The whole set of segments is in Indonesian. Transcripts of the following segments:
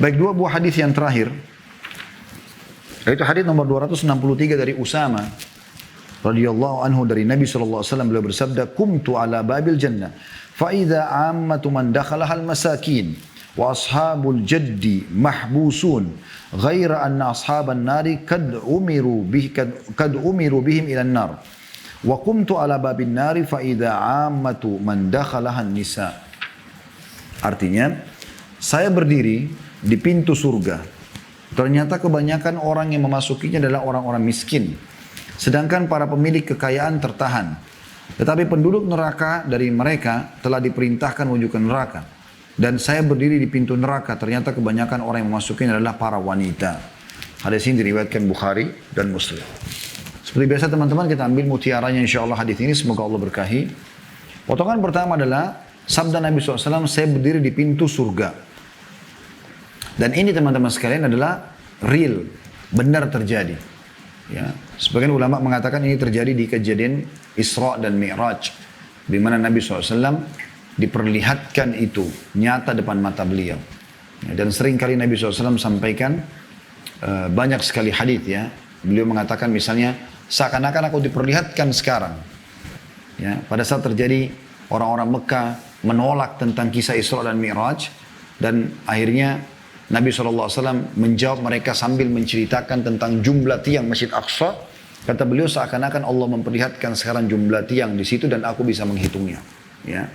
Baik, dua buah hadis yang terakhir. Yaitu hadis nomor 263 dari Usama radhiyallahu anhu dari Nabi SAW. Beliau bersabda, "Kumtu ala babil jannah, fa idza ammatu man dakhalaha al-masakin wa ashabul jaddi mahbusun, ghaira anna ashaban nari kad umiru bihim ila an-nar. Wa kumtu ala babin nari fa idza ammatu man dakhalaha an-nisa." Artinya, saya berdiri di pintu surga. Ternyata kebanyakan orang yang memasukinya adalah orang-orang miskin. Sedangkan para pemilik kekayaan tertahan. Tetapi penduduk neraka dari mereka telah diperintahkan menuju ke neraka. Dan saya berdiri di pintu neraka. Ternyata kebanyakan orang yang memasukinya adalah para wanita. Hadis ini diriwayatkan Bukhari dan Muslim. Seperti biasa teman-teman, kita ambil mutiaranya insyaAllah hadis ini. Semoga Allah berkahi. Potongan pertama adalah sabda Nabi SAW, saya berdiri di pintu surga. Dan ini teman-teman sekalian adalah real, benar terjadi. Ya, sebagian ulama mengatakan ini terjadi di kejadian Isra dan Mi'raj, di mana Nabi SAW diperlihatkan itu nyata depan mata beliau. Ya, dan sering kali Nabi SAW sampaikan banyak sekali hadis ya. Beliau mengatakan misalnya seakan-akan aku diperlihatkan sekarang. Ya, pada saat terjadi orang-orang Mekah menolak tentang kisah Isra dan Mi'raj, dan akhirnya Nabi SAW menjawab mereka sambil menceritakan tentang jumlah tiang Masjid Aqsa. Kata beliau seakan-akan Allah memperlihatkan sekarang jumlah tiang di situ dan aku bisa menghitungnya. Ya.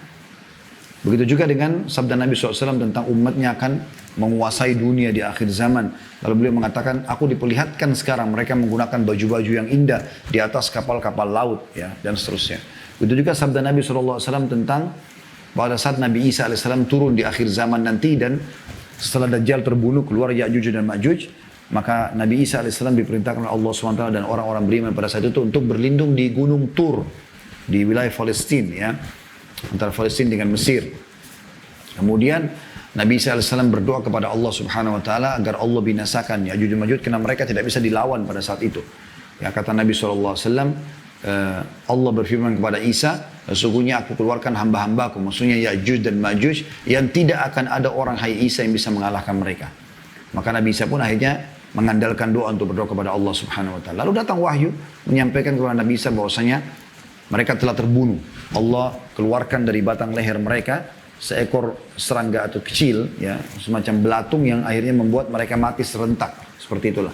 Begitu juga dengan sabda Nabi SAW tentang umatnya akan menguasai dunia di akhir zaman. Lalu beliau mengatakan, aku diperlihatkan sekarang mereka menggunakan baju-baju yang indah di atas kapal-kapal laut, ya, dan seterusnya. Begitu juga sabda Nabi SAW tentang pada saat Nabi Isa AS turun di akhir zaman nanti dan setelah Dajjal terbunuh keluar Ya'juj dan Ma'juj, maka Nabi Isa AS diperintahkan oleh Allah SWT dan orang-orang beriman pada saat itu untuk berlindung di Gunung Tur di wilayah Palestina, ya, antara Palestina dengan Mesir. Kemudian Nabi Isa AS berdoa kepada Allah Subhanahu Wa Taala agar Allah binasakan Ya'juj dan Ma'juj karena mereka tidak bisa dilawan pada saat itu. Ya, kata Nabi SAW, Allah berfirman kepada Isa, sesungguhnya aku keluarkan hamba-hambaku, maksudnya Ya'juj dan Ma'juj, yang tidak akan ada orang, hai Isa, yang bisa mengalahkan mereka. Maka Nabi Isa pun akhirnya mengandalkan doa untuk berdoa kepada Allah Subhanahu Wa Taala. Lalu datang wahyu menyampaikan kepada Nabi Isa bahwasanya mereka telah terbunuh. Allah keluarkan dari batang leher mereka seekor serangga atau kecil, ya, semacam belatung yang akhirnya membuat mereka mati serentak. Seperti itulah.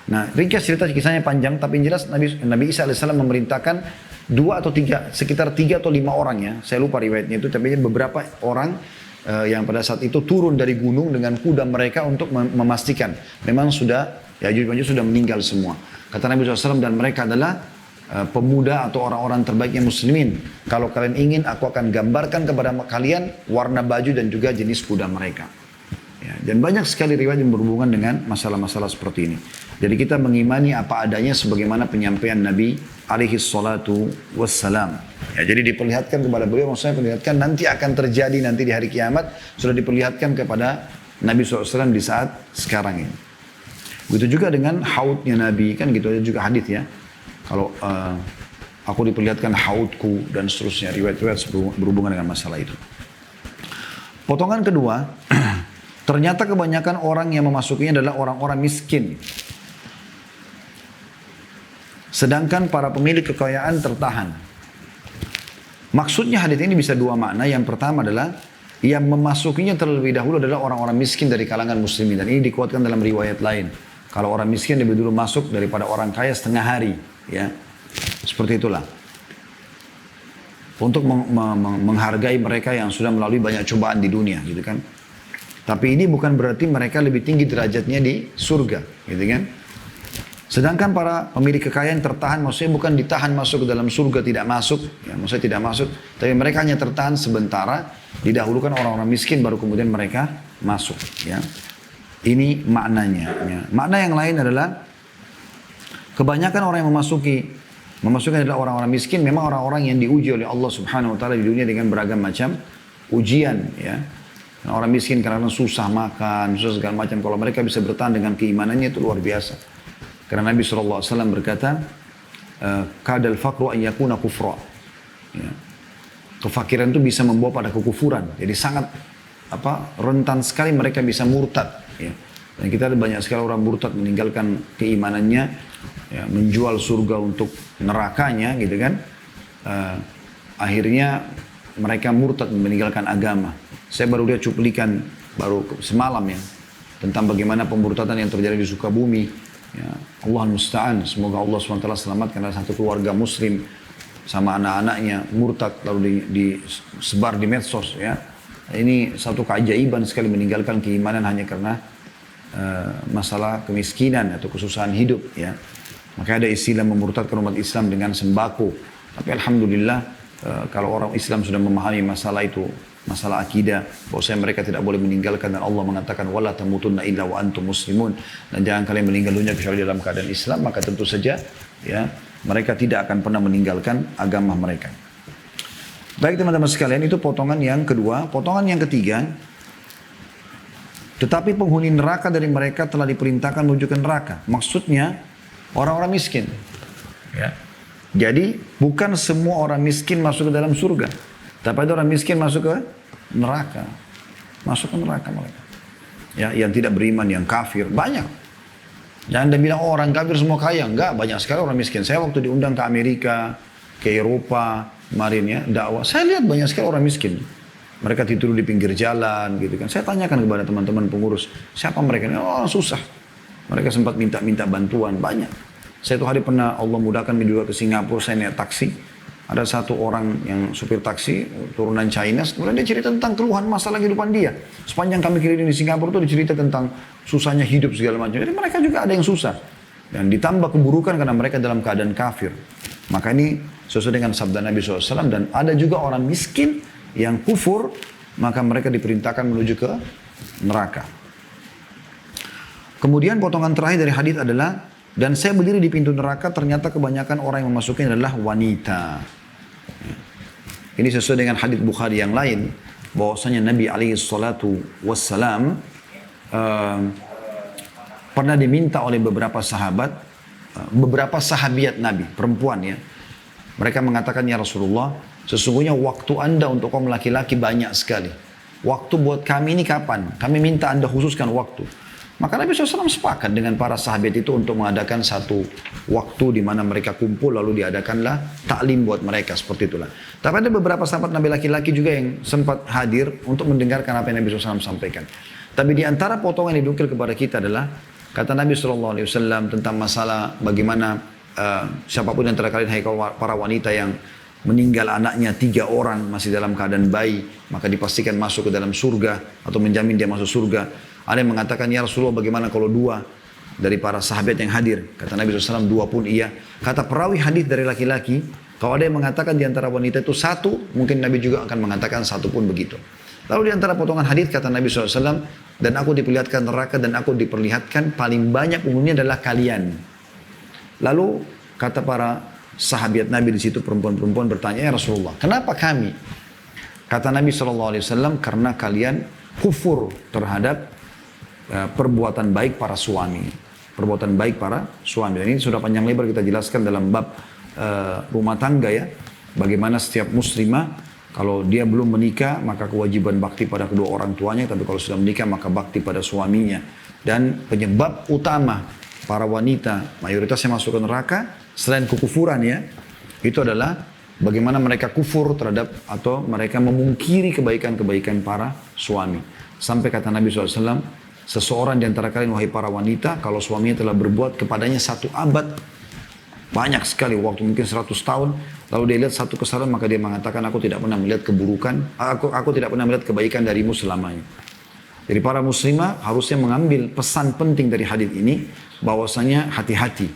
Nah, ringkas cerita kisahnya panjang, tapi yang jelas Nabi Isa AS memerintahkan 2 atau 3, sekitar 3 atau 5 orang, ya. Saya lupa riwayatnya itu, tapi beberapa orang yang pada saat itu turun dari gunung dengan kuda mereka untuk memastikan memang sudah Ya'juj Ma'juj sudah meninggal semua. Kata Nabi SAW, dan mereka adalah pemuda atau orang-orang terbaiknya muslimin. Kalau kalian ingin, aku akan gambarkan kepada kalian warna baju dan juga jenis kuda mereka. Ya, dan banyak sekali riwayat yang berhubungan dengan masalah-masalah seperti ini. Jadi kita mengimani apa adanya sebagaimana penyampaian Nabi alaihi salatu wassalam. Ya, jadi diperlihatkan kepada beliau, maksudnya perlihatkan nanti akan terjadi nanti di hari kiamat, sudah diperlihatkan kepada Nabi SAW di saat sekarang ini. Begitu juga dengan haudnya Nabi, kan gitu aja juga hadis, ya. Kalau aku diperlihatkan haudku dan seterusnya, riwayat-riwayat berhubungan dengan masalah itu. Potongan kedua, ternyata kebanyakan orang yang memasukinya adalah orang-orang miskin. Sedangkan para pemilik kekayaan tertahan. Maksudnya hadis ini bisa 2 makna. Yang pertama adalah yang memasukinya terlebih dahulu adalah orang-orang miskin dari kalangan muslimin. Dan ini dikuatkan dalam riwayat lain. Kalau orang miskin lebih dulu masuk daripada orang kaya setengah hari. Ya, seperti itulah. Untuk menghargai mereka yang sudah melalui banyak cobaan di dunia, gitu kan. Tapi ini bukan berarti mereka lebih tinggi derajatnya di surga, gitu kan. Sedangkan para pemilik kekayaan tertahan, maksudnya bukan ditahan masuk ke dalam surga, tidak masuk, ya, maksudnya tidak masuk, tapi mereka hanya tertahan sementara, didahulukan orang-orang miskin, baru kemudian mereka masuk, ya. Ini maknanya, ya. Makna yang lain adalah kebanyakan orang yang memasukkan adalah orang-orang miskin, memang orang-orang yang diuji oleh Allah Subhanahu Wa Taala di dunia dengan beragam macam ujian, ya. Orang miskin karena susah makan, susah segala macam. Kalau mereka bisa bertahan dengan keimanannya, itu luar biasa. Karena Nabi SAW berkata, kadal faqru an yakuna kufra. Ya. Kefakiran itu bisa membawa pada kekufuran. Jadi sangat rentan sekali mereka bisa murtad. Ya. Dan kita ada banyak sekali orang murtad meninggalkan keimanannya, ya, menjual surga untuk nerakanya, gitu kan. Akhirnya mereka murtad meninggalkan agama. Saya baru lihat cuplikan baru semalam ya tentang bagaimana pemurtadan yang terjadi di Sukabumi. Ya, Allah musta'an. Semoga Allah SWT selamatkan ada satu keluarga muslim sama anak-anaknya murtad lalu disebar di medsos. Ya, ini satu keajaiban sekali meninggalkan keimanan hanya karena masalah kemiskinan atau kesusahan hidup. Ya, maka ada istilah memurtadkan umat Islam dengan sembako. Tapi alhamdulillah kalau orang Islam sudah memahami masalah itu, masalah akidah, bahwasanya mereka tidak boleh meninggalkan dan Allah mengatakan wala tamutunna illa wa antum muslimun, dan jangan kalian meninggal dunia kecuali dalam keadaan Islam, maka tentu saja ya mereka tidak akan pernah meninggalkan agama mereka. Baik teman-teman sekalian, itu potongan yang kedua. Potongan yang ketiga, tetapi penghuni neraka dari mereka telah diperintahkan menuju ke neraka. Maksudnya orang-orang miskin. Ya. Jadi bukan semua orang miskin masuk ke dalam surga, tapi ada orang miskin masuk ke neraka. Masuk ke neraka mereka. Ya, yang tidak beriman, yang kafir, banyak. Jangan Anda bilang, oh orang kafir semua kaya. Enggak, banyak sekali orang miskin. Saya waktu diundang ke Amerika, ke Eropa, kemarin ya, dakwah. Saya lihat banyak sekali orang miskin. Mereka tidur di pinggir jalan, gitu kan. Saya tanyakan kepada teman-teman pengurus, siapa mereka? Oh, susah. Mereka sempat minta bantuan, banyak. Saya tuh hari pernah Allah mudahkan juga ke Singapura, saya naik taksi. Ada satu orang yang supir taksi, turunan China, kemudian dia cerita tentang keluhan masalah kehidupan dia. Sepanjang kami keliling di Singapura tuh dicerita tentang susahnya hidup segala macam. Jadi mereka juga ada yang susah. Dan ditambah keburukan karena mereka dalam keadaan kafir. Maka ini sesuai dengan sabda Nabi SAW. Dan ada juga orang miskin yang kufur, maka mereka diperintahkan menuju ke neraka. Kemudian potongan terakhir dari hadis adalah, dan saya berdiri di pintu neraka, ternyata kebanyakan orang yang memasukinya adalah wanita. Ini sesuai dengan hadis Bukhari yang lain, bahwasanya Nabi SAW pernah diminta oleh beberapa sahabat, beberapa sahabiat Nabi, perempuan ya. Mereka mengatakan, ya Rasulullah, sesungguhnya waktu Anda untuk kaum laki-laki banyak sekali. Waktu buat kami ini kapan? Kami minta Anda khususkan waktu. Maka Nabi SAW sepakat dengan para sahabat itu untuk mengadakan satu waktu di mana mereka kumpul, lalu diadakanlah taklim buat mereka, seperti itulah. Tapi ada beberapa sahabat Nabi laki-laki juga yang sempat hadir untuk mendengarkan apa yang Nabi SAW sampaikan. Tapi di antara potongan yang dinukil kepada kita adalah kata Nabi SAW tentang masalah bagaimana siapapun yang antara kalian, hai para wanita yang meninggal anaknya 3 orang masih dalam keadaan bayi, maka dipastikan masuk ke dalam surga atau menjamin dia masuk surga. Ada yang mengatakan, ya Rasulullah bagaimana kalau 2 dari para sahabat yang hadir? Kata Nabi SAW, 2 pun iya. Kata perawi hadis dari laki-laki, kalau ada yang mengatakan di antara wanita itu 1, mungkin Nabi juga akan mengatakan 1 pun begitu. Lalu di antara potongan hadis kata Nabi SAW, dan aku diperlihatkan neraka dan aku diperlihatkan paling banyak umumnya adalah kalian. Lalu kata para sahabat Nabi di situ, perempuan-perempuan bertanya, ya Rasulullah, kenapa kami? Kata Nabi SAW, karena kalian kufur terhadap perbuatan baik para suami. Perbuatan baik para suami. Dan ini sudah panjang lebar kita jelaskan dalam bab rumah tangga ya. Bagaimana setiap muslimah, kalau dia belum menikah, maka kewajiban bakti pada kedua orang tuanya. Tapi kalau sudah menikah, maka bakti pada suaminya. Dan penyebab utama para wanita, mayoritasnya masuk ke neraka, selain kekufuran ya, itu adalah bagaimana mereka kufur terhadap atau mereka memungkiri kebaikan-kebaikan para suami. Sampai kata Nabi SAW, seseorang di antara kalian, wahai para wanita, kalau suaminya telah berbuat kepadanya 1 abad, banyak sekali waktu, mungkin 100 tahun, lalu dia lihat satu kesalahan, maka dia mengatakan, aku tidak pernah melihat keburukan, aku tidak pernah melihat kebaikan darimu selamanya. Jadi para muslimah harusnya mengambil pesan penting dari hadis ini, bahwasanya hati-hati.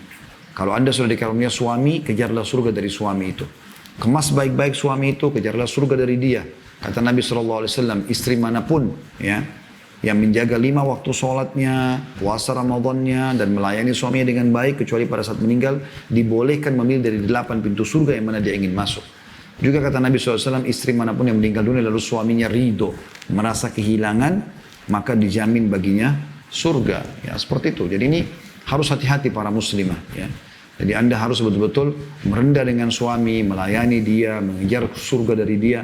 Kalau Anda sudah dikarunia suami, kejarlah surga dari suami itu. Kemas baik-baik suami itu, kejarlah surga dari dia. Kata Nabi SAW, istri manapun ya, yang menjaga 5 waktu sholatnya, puasa Ramadannya, dan melayani suaminya dengan baik, kecuali pada saat meninggal, dibolehkan memilih dari 8 pintu surga yang mana dia ingin masuk. Juga kata Nabi SAW, istri manapun yang meninggal dunia lalu suaminya ridho, merasa kehilangan, maka dijamin baginya surga. Ya, seperti itu. Jadi ini harus hati-hati para muslimah. Ya. Jadi Anda harus betul-betul merendah dengan suami, melayani dia, mengejar surga dari dia.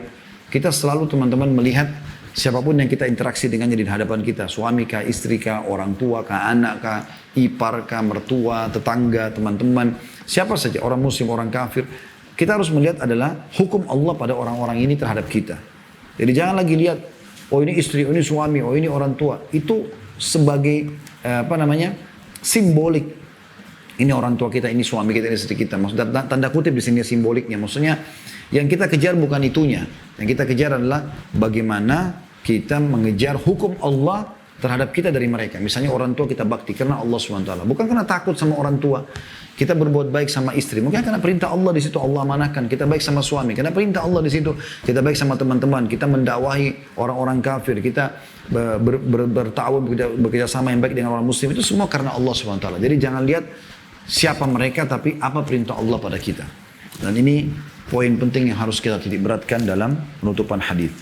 Kita selalu teman-teman melihat Siapapun yang kita interaksi dengannya di hadapan kita, suami kah, istri kah, orang tua kah, anak kah, ipar kah, mertua, tetangga, teman-teman, siapa saja, orang muslim, orang kafir, kita harus melihat adalah hukum Allah pada orang-orang ini terhadap kita. Jadi jangan lagi lihat, oh ini istri, oh ini suami, oh ini orang tua. Itu sebagai simbolik. Ini orang tua kita, ini suami kita, ini istri kita. Maksudnya tanda kutip di sini simboliknya. Maksudnya yang kita kejar bukan itunya. Yang kita kejar adalah bagaimana kita mengejar hukum Allah terhadap kita dari mereka. Misalnya orang tua kita bakti karena Allah SWT. Bukan karena takut sama orang tua. Kita berbuat baik sama istri. Mungkin karena perintah Allah di situ Allah amanahkan. Kita baik sama suami. Karena perintah Allah di situ. Kita baik sama teman-teman. Kita mendakwahi orang-orang kafir. Kita bertawun, bekerja sama yang baik dengan orang muslim. Itu semua karena Allah SWT. Jadi jangan lihat siapa mereka, tapi apa perintah Allah pada kita. Dan ini poin penting yang harus kita titik beratkan dalam penutupan hadis.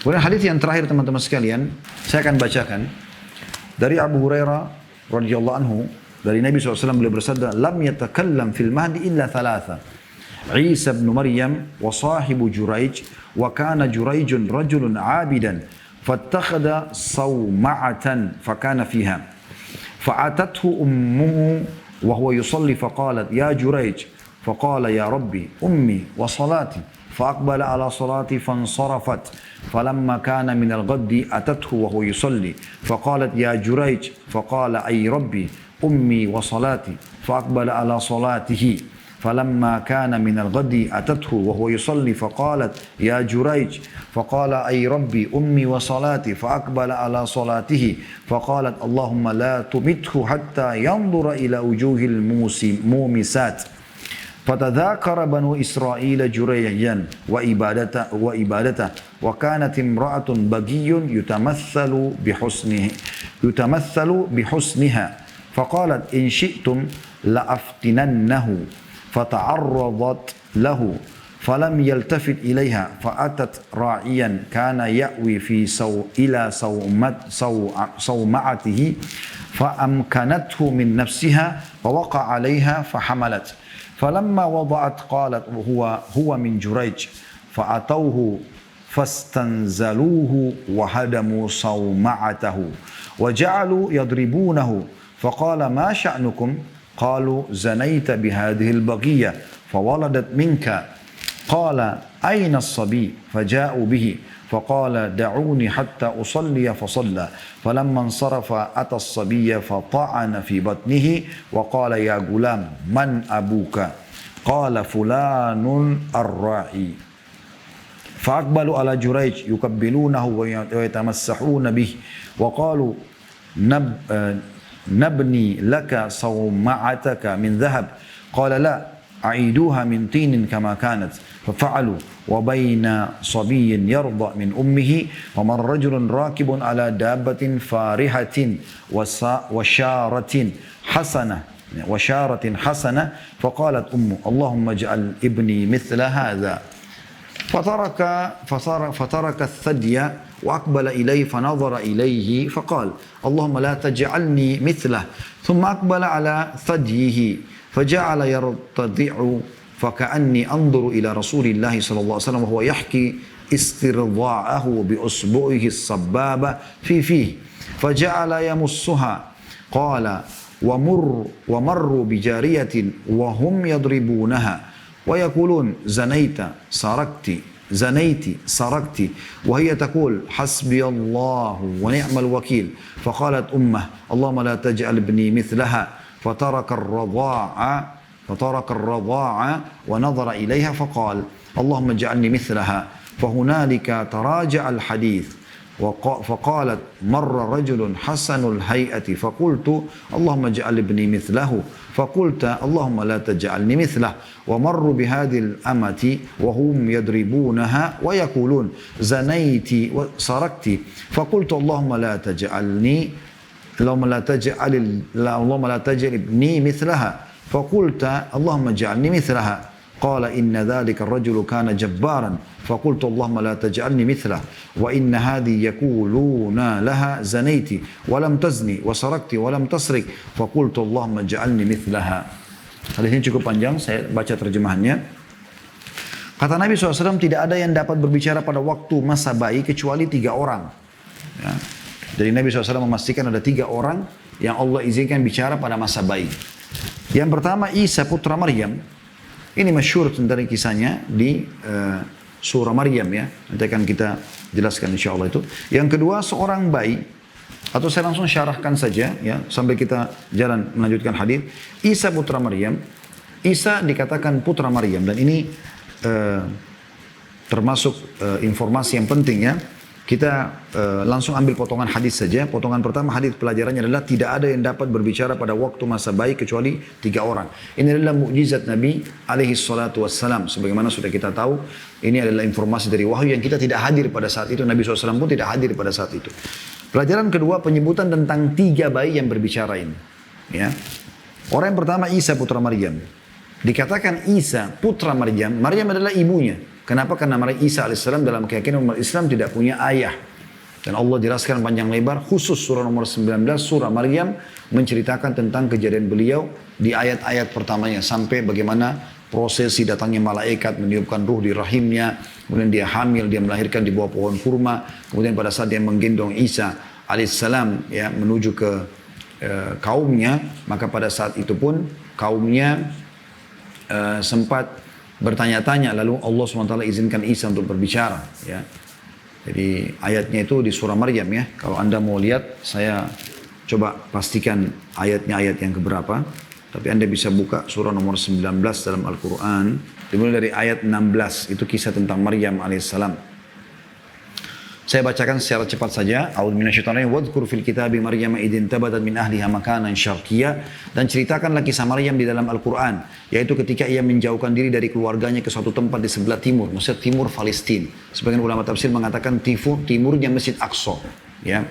Kemudian hadis yang terakhir teman-teman sekalian, saya akan bacakan dari Abu Hurairah radhiyallahu anhu. Dari Nabi SAW beliau bersabda, "Lam yatakallam fil mahdi illa thalatha. Isa bin Maryam wa sahibu Juraij wa kana Juraijun rajulun 'abidan fattakhadha sawma'atan fakana fiha. Fa'atathu ummuhu wa huwa yusalli faqalat ya Juraij faqala ya Rabbi ummi wa salati فأقبل على صلاتي فانصرفت فلما كان من الغد أتته وهو يصلي فقالت يا جريج فقال أي ربي أمي وصلاتي فأقبل على صلاته فلما كان من الغد أتته وهو يصلي فقالت يا جريج فقال أي ربي أمي وصلاتي فأقبل على صلاته فقالت اللهم لا تمته حتى ينظر إلى وجوه المومسات فتذاكر بنو إسرائيل جريجا وإبادته وكانت امرأة بغي يتمثل بحسنها فقالت إن شئتم لأفتننه فتعرضت له فلم يلتفت إليها فأتت راعيا كان يأوي إلى صومعته فأمكنته من نفسها فوقع عليها فحملت فلما وضعت قالت هو من جريج فأتوه فاستنزلوه وهدموا صومعته وجعلوا يضربونه فقال ما شأنكم قالوا زنيت بهذه البغية فولدت منك قال أين الصبي فجاءوا به فقال دعوني حتى أصلي فصلى فلما انصرف أتى الصبي فطعن في بطنه وقال يا غلام من أبوك قال فلان الراعي فأقبلوا على جريج يقبلونه ويتمسحون به وقالوا نبني لك صومعتك من ذهب قال لا أعيدوها من طين كما كانت ففعلوا وبين صبي يرضع من أمه ومن رجل راكب على دابة فارهة وشارة حسنة فقالت أمه اللهم اجعل ابني مثل هذا فترك الثدي وأقبل إليه فنظر إليه فقال اللهم لا تجعلني مثله ثم أقبل على ثديه فجعل يرتضع فكأني أنظر إلى رسول الله صلى الله عليه وسلم وهو يحكي استرضاعه بأصبعه السبابة في فيه فجعل يمسها قال ومروا بجارية وهم يضربونها ويقولون زنيت سرقت وهي تقول حسبي الله ونعم الوكيل فقالت أمه اللهم لا تجعل ابني مثلها فترك الرضاعة ونظر إليها فقال اللهم اجعلني مثلها فهنالك تراجع الحديث فقالت مر رجل حسن الهيئة فقلت اللهم اجعل ابني مثله فقلت اللهم لا تجعلني مثله ومروا بهذه الأمة وهم يضربونها ويقولون زنيت وسرقت فقلت اللهم لا تجعل ابني مثلها فقلت اللهم اجعلني مثلها قال إن ذلك الرجل كان جبارا فقلت اللهم لا تجعلني مثله وإن هذه يقولون لها زنيت ولم تزني وسرقت ولم تسرق فقلت اللهم اجعلني مثلها. Hadis ini cukup panjang, saya baca terjemahannya. Kata Nabi SAW, tidak ada yang dapat berbicara pada waktu masa bayi kecuali 3 orang. Ya. Jadi Nabi SAW memastikan ada 3 orang yang Allah izinkan bicara pada masa bayi. Yang pertama Isa putra Maryam. Ini masyhur tentang kisahnya di surah Maryam ya. Nanti akan kita jelaskan insya Allah itu. Yang kedua seorang bayi. Atau saya langsung syarahkan saja ya. Sambil kita jalan melanjutkan hadis. Isa putra Maryam. Isa dikatakan putra Maryam. Dan ini termasuk informasi yang penting ya. Kita langsung ambil potongan hadis saja. Potongan pertama hadis pelajarannya adalah tidak ada yang dapat berbicara pada waktu masa bayi kecuali 3 orang. Ini adalah mukjizat Nabi alaihi salatu wassalam. Sebagaimana sudah kita tahu, ini adalah informasi dari wahyu yang kita tidak hadir pada saat itu. Nabi SAW pun tidak hadir pada saat itu. Pelajaran kedua, penyebutan tentang 3 bayi yang berbicara ini. Ya. Orang yang pertama Isa putra Maryam. Dikatakan Isa putra Maryam. Maryam adalah ibunya. Kenapa? Karena Isa alaihissalam dalam keyakinan umat Islam tidak punya ayah. Dan Allah jelaskan panjang lebar, khusus surah nomor 19, surah Maryam, menceritakan tentang kejadian beliau di ayat-ayat pertamanya. Sampai bagaimana prosesi datangnya malaikat, meniupkan ruh di rahimnya, kemudian dia hamil, dia melahirkan di bawah pohon kurma, kemudian pada saat dia menggendong Isa alaihissalam ya, menuju ke kaumnya, maka pada saat itu pun kaumnya sempat bertanya-tanya, lalu Allah SWT izinkan Isa untuk berbicara. Ya. Jadi ayatnya itu di surah Maryam ya. Kalau Anda mau lihat, saya coba pastikan ayatnya ayat yang keberapa. Tapi Anda bisa buka surah nomor 19 dalam Al-Quran. Dimulai dari ayat 16, itu kisah tentang Maryam alaihissalam. Saya bacakan secara cepat saja. A'udzu minasyaitonir rajim. Wadhkur fil kitabi Maryam idin tabadat min ahliha makanan syarqiyya. Dan ceritakanlah kisah Maryam di dalam Al-Quran. Yaitu ketika ia menjauhkan diri dari keluarganya ke suatu tempat di sebelah timur. Maksudnya timur Palestina. Sebagian ulama tafsir mengatakan timurnya Masjid Aqsa. Ya.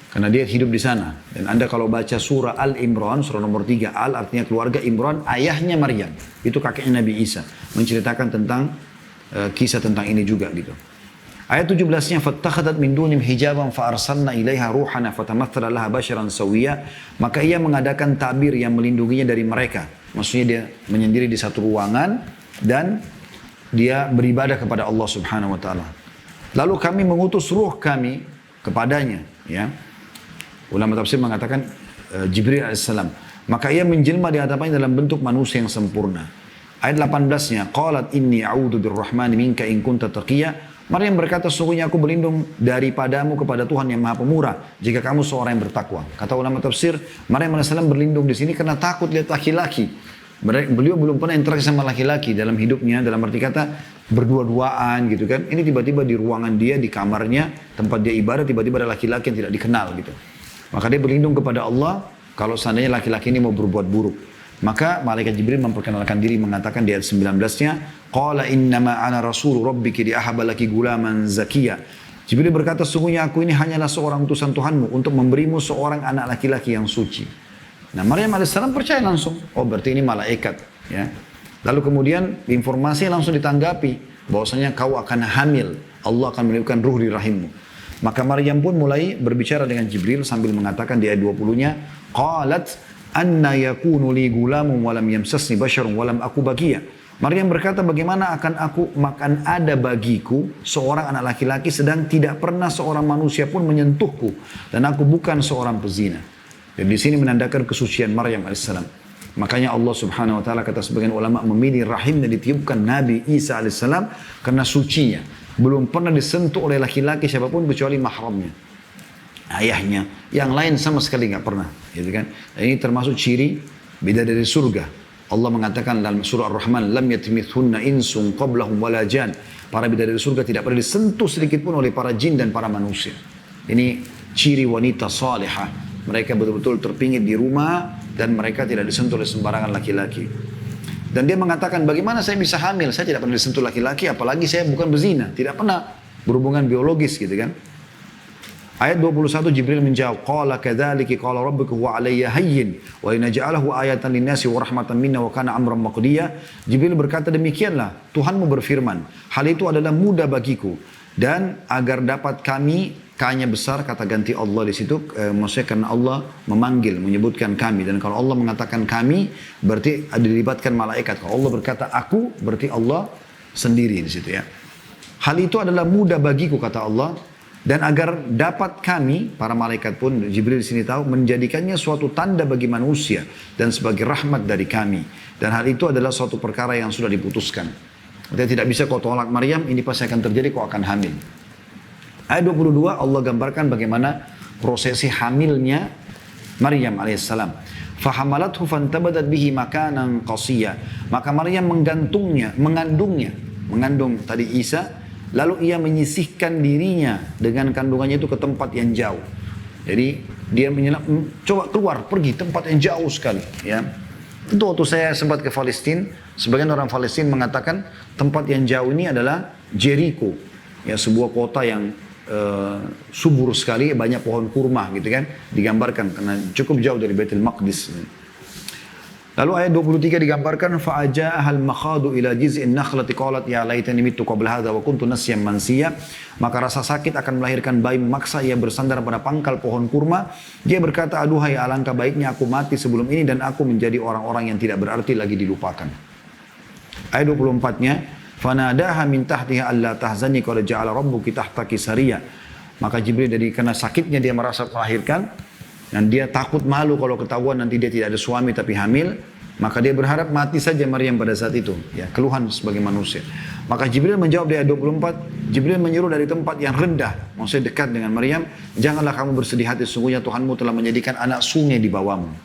Karena dia hidup di sana. Dan Anda kalau baca surah Al-Imran, surah nomor 3, Al artinya keluarga, Imran ayahnya Maryam. Itu kakeknya Nabi Isa. Menceritakan tentang kisah tentang ini juga gitu. Ayat 17-nya fattakhadat min dunim hijaban fa arsalna ilaiha ruhana fatamatsala laha basyaran sawiyya, maka ia mengadakan tabir yang melindunginya dari mereka. Maksudnya dia menyendiri di satu ruangan dan dia beribadah kepada Allah Subhanahu wa taala. Lalu kami mengutus ruh kami kepadanya, ya. Ulama tafsir mengatakan Jibril alaihissalam. Maka ia menjelma di hadapannya dalam bentuk manusia yang sempurna. Ayat 18-nya qalat inni a'udzu birrahmani minka in kunta taqiyya. Maryam berkata, sesungguhnya aku berlindung daripadamu kepada Tuhan yang Maha Pemurah jika kamu seorang yang bertakwa. Kata ulama tafsir, Maryam AS berlindung di sini karena takut lihat laki-laki. Beliau belum pernah interaksi sama laki-laki dalam hidupnya, dalam arti kata berdua-duaan gitu kan. Ini tiba-tiba di ruangan dia, di kamarnya, tempat dia ibadah, tiba-tiba ada laki-laki yang tidak dikenal gitu. Maka dia berlindung kepada Allah kalau seandainya laki-laki ini mau berbuat buruk. Maka malaikat Jibril memperkenalkan diri mengatakan di ayat 19-nya, qala innama ana rasul rabbiki liahaba laki gulaman zakiya. Jibril berkata, sesungguhnya aku ini hanyalah seorang utusan Tuhanmu untuk memberimu seorang anak laki-laki yang suci. Nah, Maryam alaihissalam percaya langsung. Oh, berarti ini malaikat, ya. Lalu kemudian informasi langsung ditanggapi bahwasanya kau akan hamil. Allah akan meniupkan ruh di rahimmu. Maka Maryam pun mulai berbicara dengan Jibril sambil mengatakan di ayat 20-nya, qalat anna yakunu li gulamun walam yamsasni basyarun walam aku bagiya. Maryam berkata, bagaimana akan ada bagiku seorang anak laki-laki sedang tidak pernah seorang manusia pun menyentuhku dan aku bukan seorang pezina. Dan di sini menandakan kesucian Maryam alaihissalam. Makanya Allah Subhanahu wa taala kata sebagian ulama memilih rahim dan ditiupkan Nabi Isa alaihissalam karena sucinya. Belum pernah disentuh oleh laki-laki siapapun kecuali mahramnya, ayahnya. Yang lain sama sekali nggak pernah, gitu kan? Dan ini termasuk ciri bidadari surga. Allah mengatakan dalam surah Ar-Rahman, lam yatimithunna insun qablahum wala jan. Para bidadari surga tidak pernah disentuh sedikit pun oleh para jin dan para manusia. Ini ciri wanita salihah. Mereka betul-betul terpinggir di rumah dan mereka tidak disentuh oleh sembarangan laki-laki. Dan dia mengatakan, bagaimana saya bisa hamil? Saya tidak pernah disentuh laki-laki, apalagi saya bukan berzina. Tidak pernah berhubungan biologis, gitu kan. Ayat 21 Jibril menjawab, qala kadzalika qala rabbuka huwa alayya hayyin wa linaj'alahu ayatan lin-nasi wa rahmatan minna wa kana amran maqdiya. Jibril berkata, demikianlah Tuhanmu berfirman, hal itu adalah mudah bagiku dan agar dapat kami, K-nya besar, kata ganti Allah di situ, maksudnya karena Allah memanggil, menyebutkan kami. Dan kalau Allah mengatakan kami, berarti dilibatkan malaikat. Kalau Allah berkata aku, berarti Allah sendiri di situ ya. Hal itu adalah mudah bagiku kata Allah, dan agar dapat kami, para malaikat pun, Jibril di sini tahu, menjadikannya suatu tanda bagi manusia dan sebagai rahmat dari kami. Dan hal itu adalah suatu perkara yang sudah diputuskan. Kita tidak bisa kau tolak Maryam, ini pasti akan terjadi, kau akan hamil. Ayat 22 Allah gambarkan bagaimana prosesi hamilnya Maryam alaihissalam. Fahamalathu fantabadat bihi makanan qasiyya. Maka Maryam mengandung tadi Isa, lalu ia menyisihkan dirinya dengan kandungannya itu ke tempat yang jauh. Jadi dia coba keluar, pergi tempat yang jauh sekali. Ya. Itu waktu saya sempat ke Palestina, sebagian orang Palestina mengatakan tempat yang jauh ini adalah Jericho, ya sebuah kota yang subur sekali, banyak pohon kurma gitu kan, digambarkan karena cukup jauh dari Baitul Maqdis. Lalu ayat 23 digambarkan fa'aja'ahal makhadu ila jiz'in nakhlati qalat ya laitani mittu qabla hadza wa kuntu nasyan mansiya. Maka rasa sakit akan melahirkan bayi, memaksa ia bersandar pada pangkal pohon kurma. Dia berkata, aduhai alangkah baiknya aku mati sebelum ini dan aku menjadi orang-orang yang tidak berarti lagi dilupakan. Ayat 24-nya fanadaha min tahtiha alla tahzani qad ja'ala rabbuki tahtaki sariya. Maka Jibril karena sakitnya dia merasa melahirkan dan dia takut malu kalau ketahuan nanti dia tidak ada suami tapi hamil, maka dia berharap mati saja Maryam pada saat itu, ya keluhan sebagai manusia. Maka Jibril menjawab di ayat 24, Jibril menyuruh dari tempat yang rendah, maksudnya dekat dengan Maryam, janganlah kamu bersedih hati, sesungguhnya Tuhanmu telah menjadikan anak sungai di bawahmu.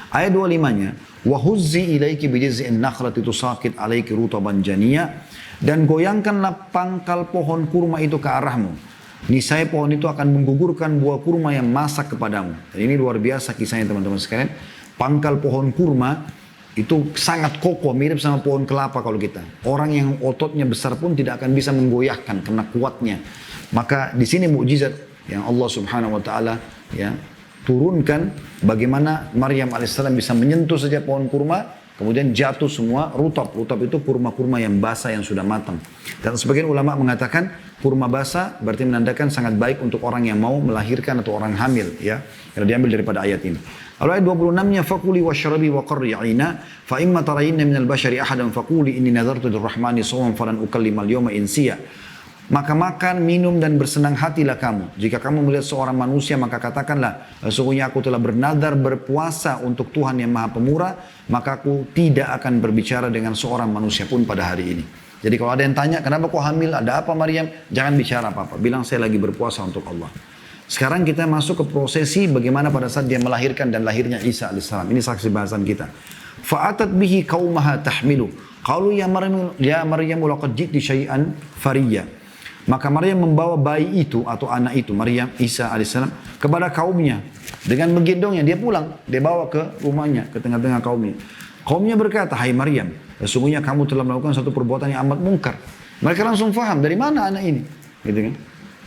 Ayat 25-nya وَهُزِّي إِلَيْكِ بِجِزْءِ النَّخْلَةِ تُسَاقِطْ عَلَيْكِ رُطَبًا جَنِيًّا. Dan goyangkanlah pangkal pohon kurma itu ke arahmu. Niscaya pohon itu akan menggugurkan buah kurma yang masak kepadamu. Dan ini luar biasa kisahnya teman-teman sekalian. Pangkal pohon kurma itu sangat kokoh, mirip sama pohon kelapa kalau kita. Orang yang ototnya besar pun tidak akan bisa menggoyahkan karena kuatnya. Maka di sini mukjizat yang Allah Subhanahu wa taala ya turunkan bagaimana Maryam alaihissalam bisa menyentuh saja pohon kurma, kemudian jatuh semua rutab. Rutab itu kurma-kurma yang basah yang sudah matang. Dan sebagian ulama mengatakan kurma basah berarti menandakan sangat baik untuk orang yang mau melahirkan atau orang hamil, ya. Karena diambil daripada ayat ini. Lalu ayat 26-nya fakuli washrabi wa qarri 'aina fa imma tarayinna minal bashari ahadan faquli inni nadartu lirrahmani shawman falan ukallimal yawma insiya. Maka makan, minum dan bersenang hatilah kamu. Jika kamu melihat seorang manusia maka katakanlah, sesungguhnya aku telah bernadar berpuasa untuk Tuhan yang Maha Pemurah, maka aku tidak akan berbicara dengan seorang manusia pun pada hari ini. Jadi kalau ada yang tanya, kenapa kau hamil, ada apa Maryam? Jangan bicara apa-apa, bilang saya lagi berpuasa untuk Allah. Sekarang kita masuk ke prosesi bagaimana pada saat dia melahirkan dan lahirnya Isa alaihissalam. Ini saksi bahasan kita. Fa'atat bihi qaumaha tahmilu. Qalu ya Maryam laqad ji'ti syai'an fariyya. Maka Maryam membawa bayi itu atau anak itu, Maryam Isa alaihissalam, kepada kaumnya. Dengan menggendongnya, dia pulang. Dia bawa ke rumahnya, ke tengah-tengah kaumnya. Kaumnya berkata, hai Maryam, sesungguhnya kamu telah melakukan satu perbuatan yang amat mungkar. Mereka langsung faham, dari mana anak ini? Gitu kan?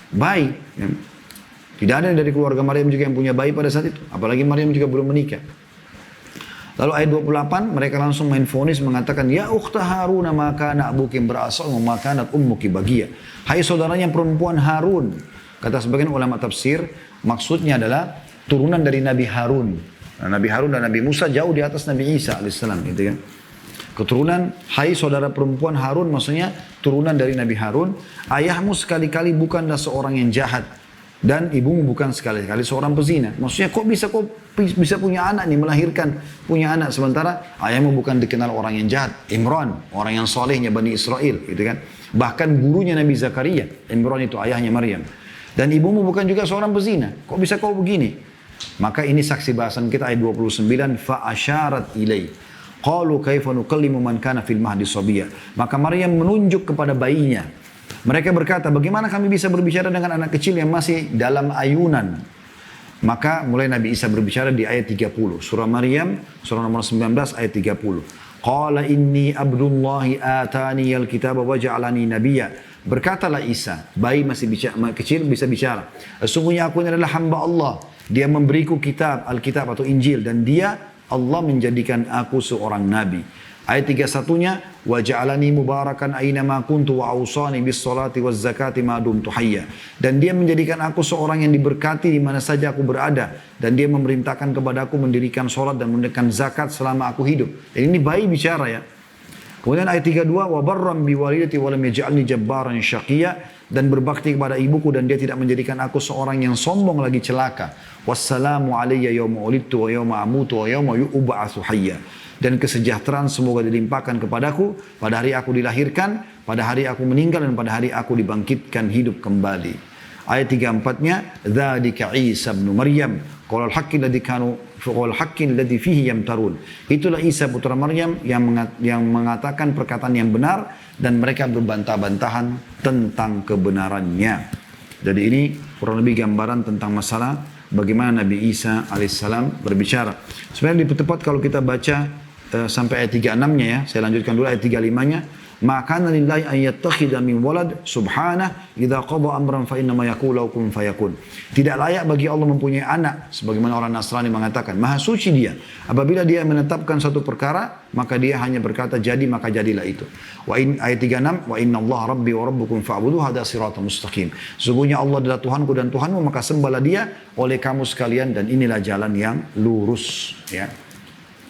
Bayi. Ya. Tidak ada dari keluarga Maryam juga yang punya bayi pada saat itu. Apalagi Maryam juga belum menikah. Lalu ayat 28 mereka langsung main fonis mengatakan ya ukhta Harun ma kana abuki berasal wa ma kanat ummuki bagiya. Hai saudaranya perempuan Harun. Kata sebagian ulama tafsir maksudnya adalah turunan dari Nabi Harun. Nah, Nabi Harun dan Nabi Musa jauh di atas Nabi Isa alaihissalam gitu kan. Keturunan hai saudara perempuan Harun maksudnya turunan dari Nabi Harun. Ayahmu sekali-kali bukanlah seorang yang jahat. Dan ibumu bukan sekali-kali seorang pezina. Maksudnya kok bisa punya anak nih, melahirkan punya anak. Sementara ayahmu bukan dikenal orang yang jahat. Imran, orang yang solehnya Bani Israel. Gitu kan. Bahkan gurunya Nabi Zakaria. Imran itu ayahnya Maryam. Dan ibumu bukan juga seorang pezina. Kok bisa kau begini? Maka ini saksi bahasan kita ayat 29. Fa'asyarat ilai. Qalu kaifa nukallimu man kana fil mahdi sabiyya. Maka Maryam menunjuk kepada bayinya. Mereka berkata, bagaimana kami bisa berbicara dengan anak kecil yang masih dalam ayunan? Maka mulai Nabi Isa berbicara di ayat 30. Surah Maryam, surah nomor 19 ayat 30. Qala inni abdullahi atani al-kitaba wa ja'alani nabiyya. Berkatalah Isa, bayi masih kecil bisa bicara. Sesungguhnya aku ini adalah hamba Allah. Dia memberiku kitab, Alkitab atau Injil. Dan dia, Allah menjadikan aku seorang nabi. Ayat 31-nya wa ja'alani mubarakan aina ma kuntu wa awsani bis salati waz zakati ma dumtu hayya. Dan dia menjadikan aku seorang yang diberkati di mana saja aku berada dan dia memerintahkan kepadaku mendirikan salat dan mendirikan zakat selama aku hidup. Dan ini bayi bicara ya. Kemudian ayat 32, wa barram bi walidati wa lam yaj'alni jabbaran syaqiyya, dan berbakti kepada ibuku dan dia tidak menjadikan aku seorang yang sombong lagi celaka. Wassalamu alayya yawma ulidtu wa yawma amutu wa yawma yub'atsu hayya. Dan kesejahteraan semoga dilimpahkan kepadaku pada hari aku dilahirkan, pada hari aku meninggal, dan pada hari aku dibangkitkan hidup kembali. Ayat 34-nya, dzalika Isa bin Maryam qaulul haqqi alladzi fihi yamtarun. Itulah Isa putra Maryam yang mengatakan perkataan yang benar dan mereka berbantah-bantahan tentang kebenarannya. Jadi ini kurang lebih gambaran tentang masalah bagaimana Nabi Isa alaihissalam berbicara. Sebenarnya lebih tepat kalau kita baca sampai ayat 36-nya ya. Saya lanjutkan dulu ayat 35-nya. Ma kana lillahi an yattakhidha min walad subhanahu idza qada amran fa inna ma yaqulu kun fayakun. Tidak layak bagi Allah mempunyai anak sebagaimana orang Nasrani mengatakan. Maha suci dia. Apabila dia menetapkan satu perkara, maka dia hanya berkata jadi, maka jadilah itu. Ayat 36, wa inna Allah rabbi wa rabbukum fa'buduhu hadza siratal mustaqim. Sesungguhnya Allah adalah Tuhanku dan Tuhanmu, maka sembahlah dia oleh kamu sekalian, dan inilah jalan yang lurus, ya.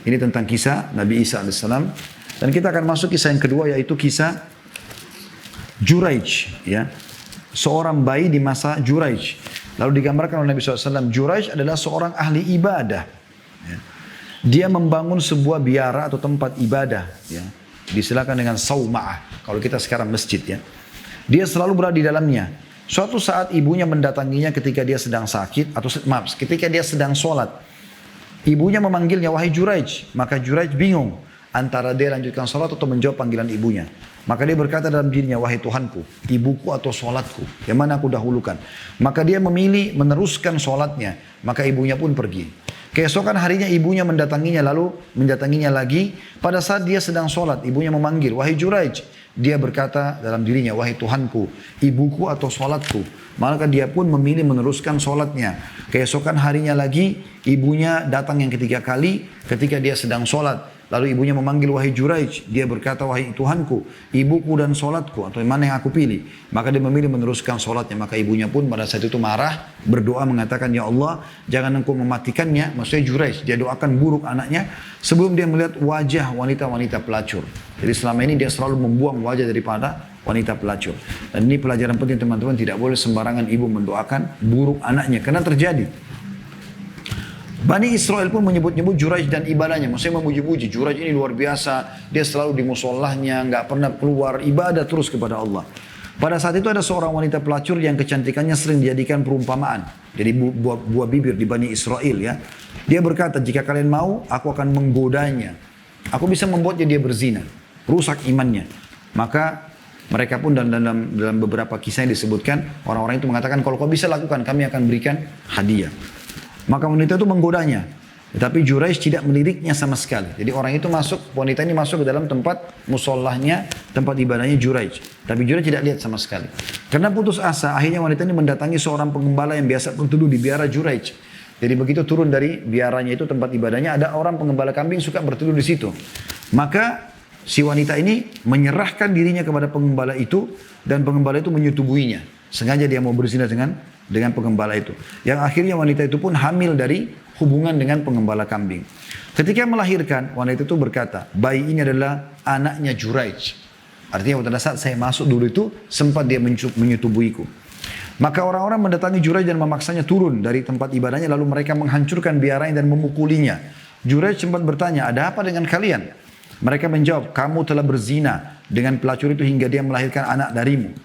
Ini tentang kisah Nabi Isa alaihissalam. Dan kita akan masuk kisah yang kedua, yaitu kisah Juraij, ya. Seorang bayi di masa Juraij. Lalu digambarkan oleh Nabi SAW, Juraij adalah seorang ahli ibadah, ya. Dia membangun sebuah biara atau tempat ibadah, ya. Disilakan dengan sauma'ah, kalau kita sekarang masjid, ya. Dia selalu berada di dalamnya. Suatu saat ibunya mendatanginya ketika dia sedang sakit, atau ketika dia sedang sholat. Ibunya memanggilnya, wahai Juraij. Maka Juraij bingung antara dia lanjutkan sholat atau menjawab panggilan ibunya. Maka dia berkata dalam dirinya, wahai Tuhanku, ibuku atau sholatku, yang mana aku dahulukan. Maka dia memilih meneruskan sholatnya. Maka ibunya pun pergi. Keesokan harinya ibunya mendatanginya, lalu mendatanginya lagi. Pada saat dia sedang sholat, ibunya memanggil, wahai Juraij. Dia berkata dalam dirinya, wahai Tuhanku, ibuku atau sholatku. Maka dia pun memilih meneruskan sholatnya. Keesokan harinya lagi, ibunya datang yang ketiga kali ketika dia sedang sholat. Lalu ibunya memanggil, wahai Juraij. Dia berkata, wahai Tuhanku, ibuku dan sholatku, atau mana yang aku pilih. Maka dia memilih meneruskan sholatnya. Maka ibunya pun pada saat itu marah, berdoa mengatakan, ya Allah, jangan engkau mematikannya. Maksudnya Juraij, dia doakan buruk anaknya sebelum dia melihat wajah wanita-wanita pelacur. Jadi selama ini dia selalu membuang wajah daripada wanita pelacur. Dan ini pelajaran penting teman-teman, tidak boleh sembarangan ibu mendoakan buruk anaknya, karena terjadi. Bani Israel pun menyebut-nyebut Juraij dan ibadahnya. Maksudnya memuji-puji. Juraij ini luar biasa. Dia selalu di musallahnya, nggak pernah keluar, ibadah terus kepada Allah. Pada saat itu ada seorang wanita pelacur yang kecantikannya sering dijadikan perumpamaan. Jadi buah bibir di Bani Israel, ya. Dia berkata, jika kalian mau, aku akan menggodanya. Aku bisa membuatnya dia berzina. Rusak imannya. Maka mereka pun dalam beberapa kisah yang disebutkan, orang-orang itu mengatakan, kalau kau bisa lakukan, kami akan berikan hadiah. Maka wanita itu menggodanya. Tetapi Juraij tidak meliriknya sama sekali. Jadi orang itu wanita ini masuk ke dalam tempat musallahnya, tempat ibadahnya Juraij. Tapi Juraij tidak lihat sama sekali. Karena putus asa, akhirnya wanita ini mendatangi seorang pengembala yang biasa berteduh di biara Juraij. Jadi begitu turun dari biaranya itu, tempat ibadahnya, ada orang pengembala kambing suka berteduh di situ. Maka si wanita ini menyerahkan dirinya kepada pengembala itu, dan pengembala itu menyetubuhinya. Sengaja dia mau berzina dengan pengembala itu. Yang akhirnya wanita itu pun hamil dari hubungan dengan pengembala kambing. Ketika melahirkan, wanita itu berkata, bayi ini adalah anaknya Juraij. Artinya pada saat saya masuk dulu itu, sempat dia menyetubuhiku. Maka orang-orang mendatangi Juraij dan memaksanya turun dari tempat ibadahnya, lalu mereka menghancurkan biaranya dan memukulinya. Juraij sempat bertanya, ada apa dengan kalian? Mereka menjawab, kamu telah berzina dengan pelacur itu hingga dia melahirkan anak darimu.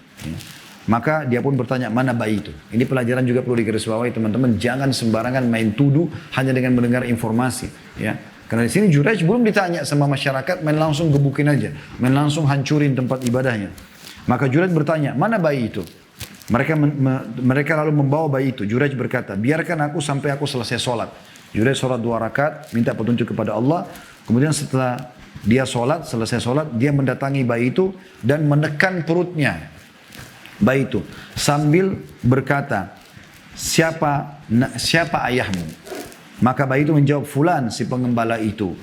Maka dia pun bertanya, mana bayi itu? Ini pelajaran juga perlu digarisbawahi teman-teman. Jangan sembarangan main tuduh hanya dengan mendengar informasi. Ya. Karena di sini Juraij belum ditanya sama masyarakat, main langsung gebukin aja. Main langsung hancurin tempat ibadahnya. Maka Juraij bertanya, mana bayi itu? Mereka lalu membawa bayi itu. Juraij berkata, biarkan aku sampai aku selesai sholat. Juraij sholat 2 rakaat, minta petunjuk kepada Allah. Kemudian setelah dia sholat, selesai sholat, dia mendatangi bayi itu dan menekan perutnya bayi itu sambil berkata, siapa ayahmu? Maka bayi itu menjawab, fulan, si pengembala itu.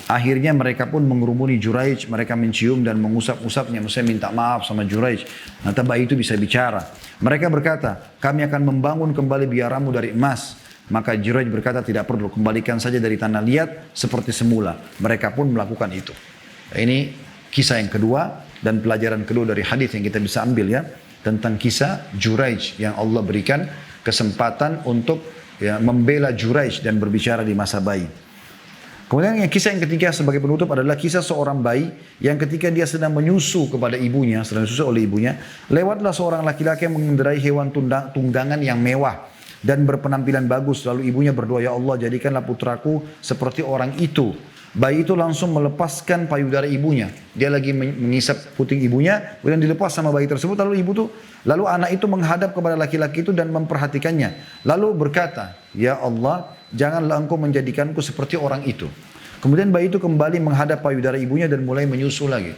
Akhirnya mereka pun mengerumuni Juraij, mereka mencium dan mengusap-usapnya, maksudnya minta maaf sama Juraij. Nanti bayi itu bisa bicara. Mereka berkata, kami akan membangun kembali biaramu dari emas. Maka Juraij berkata, tidak perlu, kembalikan saja dari tanah liat seperti semula. Mereka pun melakukan itu. Ini kisah yang kedua dan pelajaran kedua dari hadis yang kita bisa ambil ya, tentang kisah Juraij yang Allah berikan kesempatan untuk ya, membela Juraij dan berbicara di masa bayi. Kemudian kisah yang ketiga sebagai penutup adalah kisah seorang bayi yang ketika dia sedang menyusu kepada ibunya, sedang disusu oleh ibunya, lewatlah seorang laki-laki yang mengendarai hewan tunggangan yang mewah dan berpenampilan bagus. Lalu ibunya berdoa, ya Allah jadikanlah putraku seperti orang itu. Bayi itu langsung melepaskan payudara ibunya. Dia lagi mengisap puting ibunya, kemudian dilepas sama bayi tersebut. Lalu anak itu menghadap kepada laki-laki itu dan memperhatikannya. Lalu berkata, ya Allah, janganlah engkau menjadikanku seperti orang itu. Kemudian bayi itu kembali menghadap payudara ibunya dan mulai menyusu lagi.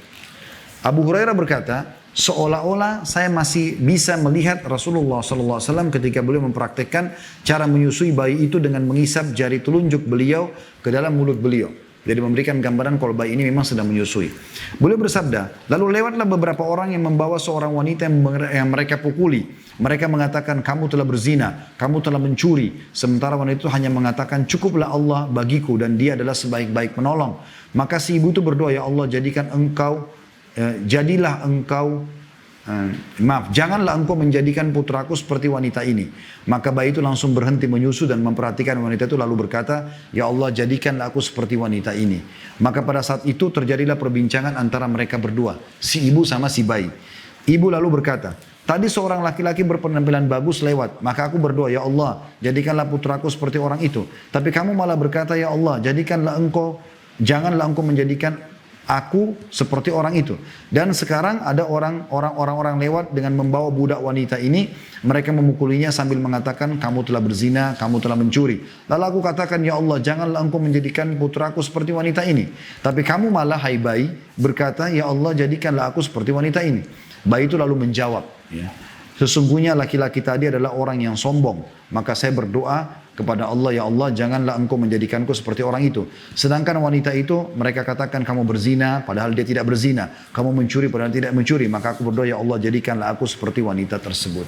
Abu Hurairah berkata, seolah-olah saya masih bisa melihat Rasulullah SAW ketika beliau mempraktekkan cara menyusui bayi itu dengan mengisap jari telunjuk beliau ke dalam mulut beliau. Jadi memberikan gambaran kalau bayi ini memang sedang menyusui. Beliau bersabda, lalu lewatlah beberapa orang yang membawa seorang wanita yang mereka pukuli. Mereka mengatakan, kamu telah berzina, kamu telah mencuri. Sementara wanita itu hanya mengatakan, cukuplah Allah bagiku dan dia adalah sebaik-baik penolong. Maka si ibu itu berdoa, ya Allah janganlah engkau menjadikan putraku seperti wanita ini. Maka bayi itu langsung berhenti menyusu dan memperhatikan wanita itu lalu berkata, ya Allah jadikanlah aku seperti wanita ini. Maka pada saat itu terjadilah perbincangan antara mereka berdua, si ibu sama si bayi. Ibu lalu berkata, tadi seorang laki-laki berpenampilan bagus lewat, maka aku berdoa, ya Allah jadikanlah putraku seperti orang itu. Tapi kamu malah berkata, ya Allah janganlah engkau menjadikan aku seperti orang itu. Dan sekarang ada orang-orang lewat dengan membawa budak wanita ini. Mereka memukulinya sambil mengatakan, kamu telah berzina, kamu telah mencuri. Lalu aku katakan, ya Allah janganlah engkau menjadikan putraku seperti wanita ini. Tapi kamu malah, hai bayi, berkata, ya Allah jadikanlah aku seperti wanita ini. Bayi itu lalu menjawab, ya, sesungguhnya laki-laki tadi adalah orang yang sombong. Maka saya berdoa kepada Allah, ya Allah janganlah engkau menjadikanku seperti orang itu. Sedangkan wanita itu mereka katakan kamu berzina padahal dia tidak berzina, kamu mencuri padahal tidak mencuri. Maka aku berdoa, ya Allah jadikanlah aku seperti wanita tersebut.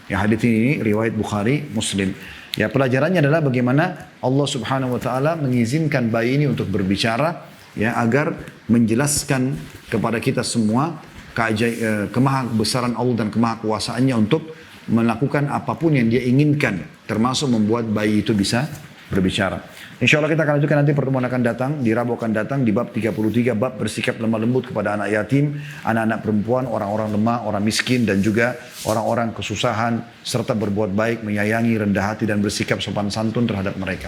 Ya, hadits ini riwayat Bukhari, Muslim. Ya, pelajarannya adalah bagaimana Allah Subhanahu wa taala mengizinkan bayi ini untuk berbicara, ya, agar menjelaskan kepada kita semua kemahabesaran Allah dan kemahakuasaannya untuk melakukan apapun yang dia inginkan, termasuk membuat bayi itu bisa berbicara. Insya Allah kita akan lanjutkan nanti, pertemuan akan datang, di Rabu akan datang di bab 33, bab bersikap lemah lembut kepada anak yatim, anak-anak perempuan, orang-orang lemah, orang miskin, dan juga orang-orang kesusahan, serta berbuat baik, menyayangi, rendah hati, dan bersikap sopan santun terhadap mereka.